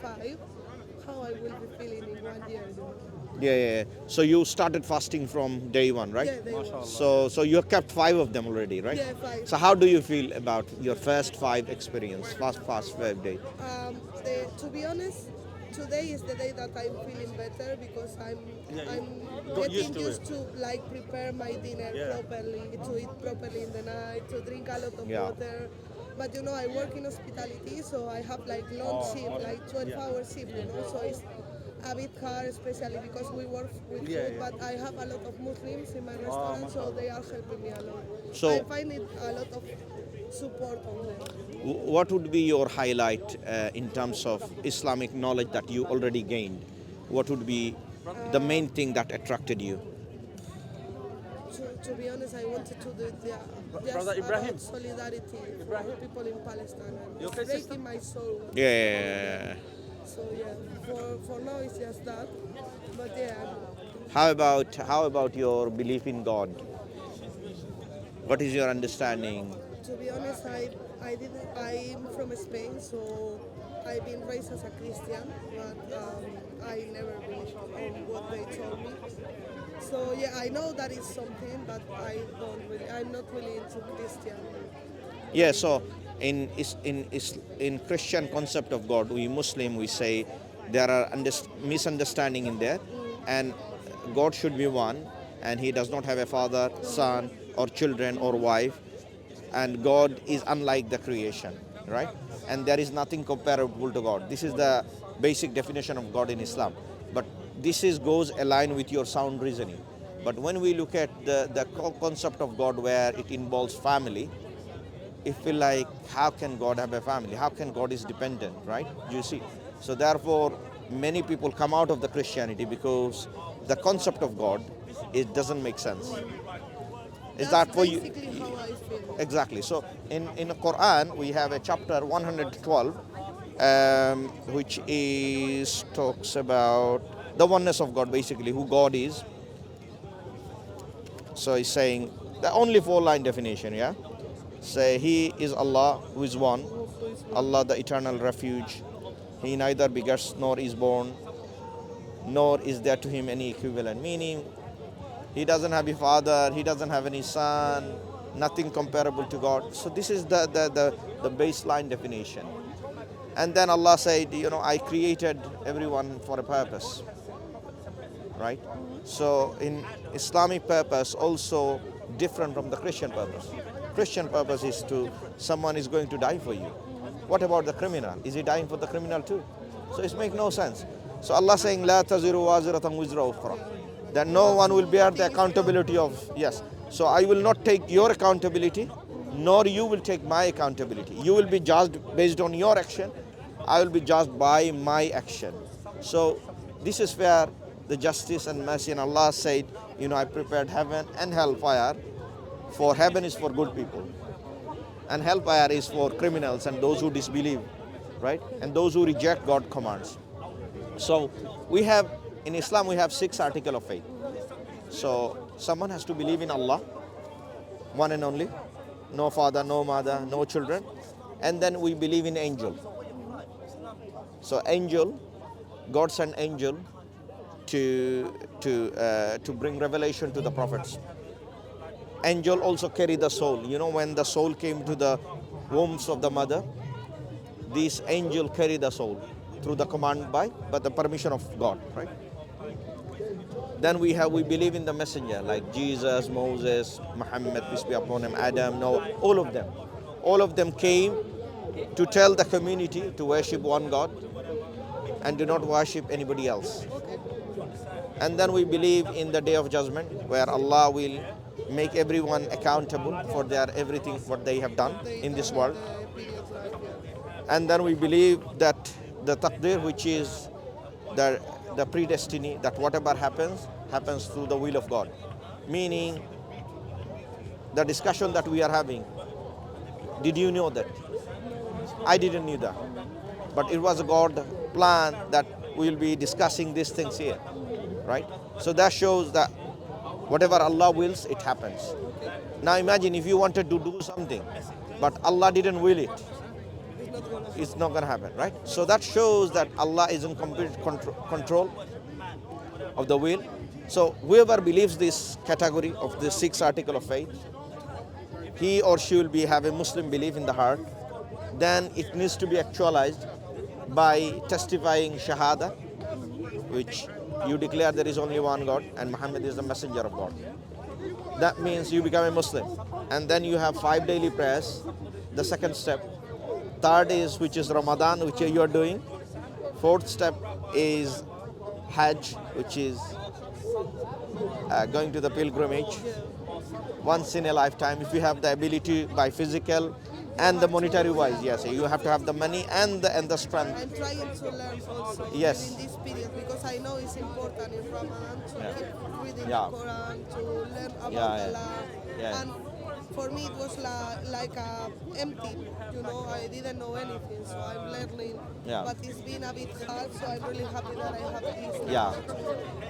5, how I will be feeling in 1 year. Yeah. So you started fasting from day one, right? Yeah, they were. So you have kept 5 of them already, right? Yeah, 5. So how do you feel about your first 5 experience, fast 5 day? To be honest, today is the day that I'm feeling better because I'm getting used to like prepare my dinner properly, to eat properly in the night, to drink a lot of Yeah. water. But I work in hospitality, so I have like long shift, like 12-hour shift, so it's a bit hard, especially because we work with food. But I have a lot of Muslims in my restaurant, so they are helping me a lot. So I find it a lot of support on them. what would be your highlight in terms of Islamic knowledge that you already gained? What would be the main thing that attracted you? To be honest, I wanted to do it just about solidarity for people in Palestine. And it's breaking my soul. Yeah. So yeah, for now it's just that. But yeah, How about your belief in God? What is your understanding? to be honest, I'm from Spain, so I've been raised as a Christian, but I never believed on what they told me. So yeah, I know that is something, but I'm not really into Christian. Yeah, so in Christian concept of God, we Muslim we say there are misunderstanding in there, and God should be one, and He does not have a father, son, or children or wife, and God is unlike the creation, right? And there is nothing comparable to God. This is the basic definition of God in Islam. But goes aligned with your sound reasoning. But when we look at the concept of God where it involves family, if we like, how can God have a family? How can God is dependent, right? You see. So therefore, many people come out of the Christianity because the concept of God, it doesn't make sense. Is That's that for you? basically how I feel. Exactly. So in the Quran, we have a chapter 112, which is talks about the oneness of God, basically who God is. So he's saying the only 4-line definition, yeah. Say He is Allah who is one, Allah the eternal refuge. He neither begets nor is born, nor is there to Him any equivalent. Meaning, He doesn't have a father, He doesn't have any son, nothing comparable to God. So this is the baseline definition. And then Allah said, I created everyone for a purpose, right? So in Islamic purpose also different from the Christian purpose. Christian purpose is someone is going to die for you. What about the criminal? Is he dying for the criminal too? So it makes no sense. So Allah saying, La taziru waziratan wizra ukhra. That no one will bear the accountability of, yes. So I will not take your accountability, nor you will take my accountability. You will be judged based on your action. I will be judged by my action. So this is where the justice and mercy, and Allah said, I prepared heaven and hellfire. For heaven is for good people, and hellfire is for criminals and those who disbelieve, right? And those who reject God's commands. So in Islam we have 6 articles of faith. So someone has to believe in Allah, one and only, no father, no mother, no children, and then we believe in angel. So angel, God sent angel to bring revelation to the prophets. Angel also carry the soul. When the soul came to the wombs of the mother, this angel carry the soul through the command by the permission of God, right? Then we believe in the messenger like Jesus, Moses, Muhammad, peace be upon him, Adam, Noah, all of them. All of them came to tell the community to worship one God and do not worship anybody else. And then we believe in the day of judgment where Allah will make everyone accountable for everything what they have done in this world. And then we believe that the taqdir, which is the predestiny, that whatever happens through the will of God. Meaning, the discussion that we are having, did you know that? I didn't know that. But it was a God plan that we will be discussing these things here, right? So that shows that whatever Allah wills, it happens. Now imagine if you wanted to do something, but Allah didn't will it. it's not going to happen, right? So that shows that Allah is in complete control of the will. So whoever believes this category of the 6th article of faith, he or she will have a Muslim belief in the heart. Then it needs to be actualized by testifying Shahada, which you declare there is only one God and Muhammad is the messenger of God. That means you become a Muslim. And then you have 5 daily prayers, the second step. Third is, which is Ramadan, which you are doing. Fourth step is Hajj, which is going to the pilgrimage once in a lifetime. If you have the ability by physical and the monetary wise, yes, you have to have the money and the strength. I'm trying to learn also Yes. in this period because I know it's important in Ramadan to Yeah. keep reading Yeah. the Quran, to learn about Yeah. Allah. Yeah. And for me it was like empty, I didn't know anything, so I'm learning. Yeah. But it's been a bit hard, so I'm really happy that I have this now Yeah. to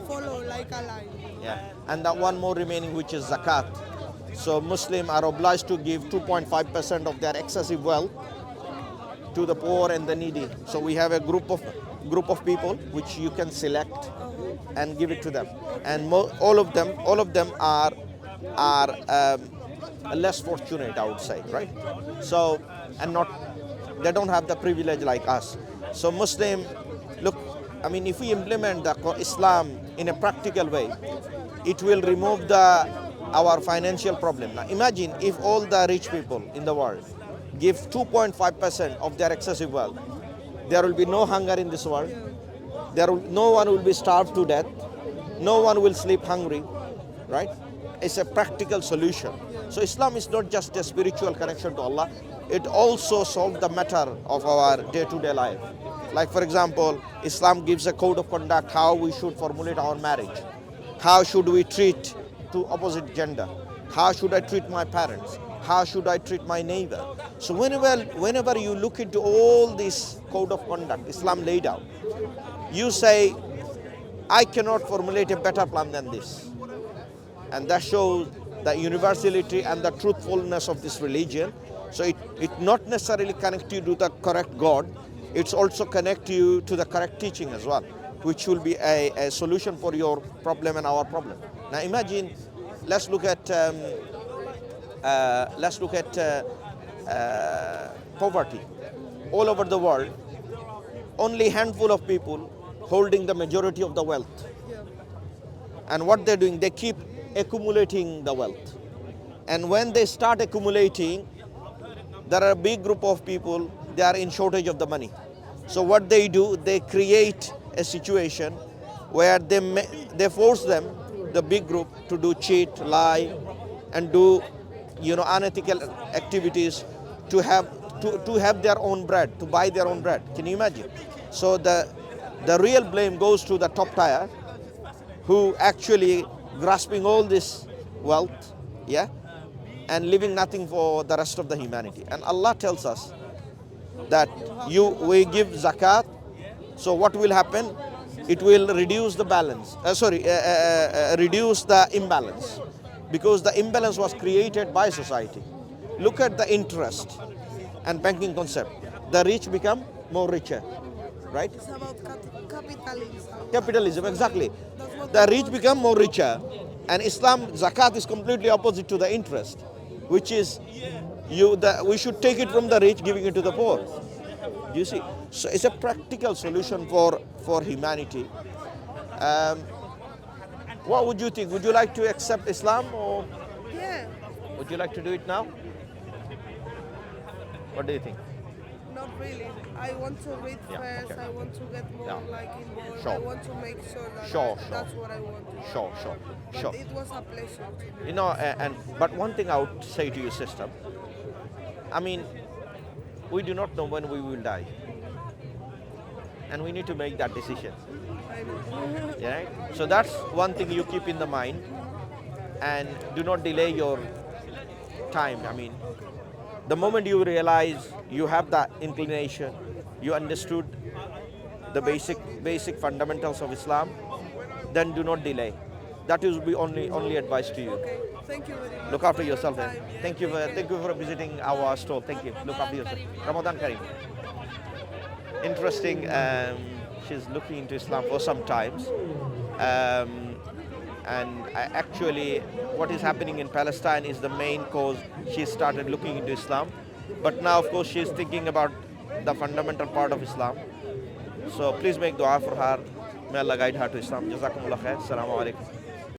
follow like a line. Yeah. And that one more remaining, which is Zakat. So Muslims are obliged to give 2.5% of their excessive wealth to the poor and the needy. So we have a group of people which you can select and give it to them. And all of them are less fortunate, I would say, right? So, and they don't have the privilege like us. So Muslim, look, I mean, if we implement the Islam in a practical way, it will remove our financial problem. Now imagine if all the rich people in the world give 2.5% of their excessive wealth, there will be no hunger in this world. No one will be starved to death. No one will sleep hungry, right? It's a practical solution. So Islam is not just a spiritual connection to Allah. It also solves the matter of our day-to-day life. Like for example, Islam gives a code of conduct how we should formulate our marriage. How should we treat to opposite gender? How should I treat my parents? How should I treat my neighbor? So whenever you look into all this code of conduct Islam laid out, you say, I cannot formulate a better plan than this. And that shows the universality and the truthfulness of this religion. So it not necessarily connects you to the correct God, it's also connect you to the correct teaching as well, which will be a solution for your problem and our problem. Now imagine, let's look at poverty. All over the world, only a handful of people holding the majority of the wealth. And what they're doing, they keep accumulating the wealth. And when they start accumulating, there are a big group of people, they are in shortage of the money. So what they do, they create a situation where they force them, the big group, to do cheat, lie, and do unethical activities to have their own bread, to buy their own bread. Can you imagine? So the real blame goes to the top tier, who actually grasping all this wealth, yeah, and leaving nothing for the rest of the humanity. And Allah tells us that we give zakat, so what will happen? It will reduce the balance, reduce the imbalance, because the imbalance was created by society. Look at the interest and banking concept. The rich become more richer, right? It's about capitalism. Capitalism, exactly. The rich become more richer, and Islam zakat is completely opposite to the interest, which is we should take it from the rich, giving it to the poor. You see, so it's a practical solution for humanity. What would you think? Would you like to accept Islam, or Yeah, would you like to do it now? What do you think? not really. I want to read Yeah, first. okay. I want to get more involved. Sure. I want to make sure that Sure. that's what I want to do. Sure. But it was a pleasure to do. But one thing I would say to you, sister, I mean, we do not know when we will die, and we need to make that decision. I know. Yeah, right? So that's one thing you keep in the mind, and do not delay your time. I mean, the moment you realize you have that inclination, you understood the basic fundamentals of Islam, then do not delay. That will be only advice to you. Okay, thank you very much. Look after for your yourself. time. Thank you for visiting our store. Thank you. Look after yourself. Ramadan Kareem. interesting. She's looking into Islam for some times. And actually, what is happening in Palestine is the main cause. She started looking into Islam. But now, of course, she's thinking about the fundamental part of Islam. So please make dua for her. May Allah guide her to Islam. Jazakumullah khair. Assalamu alaikum.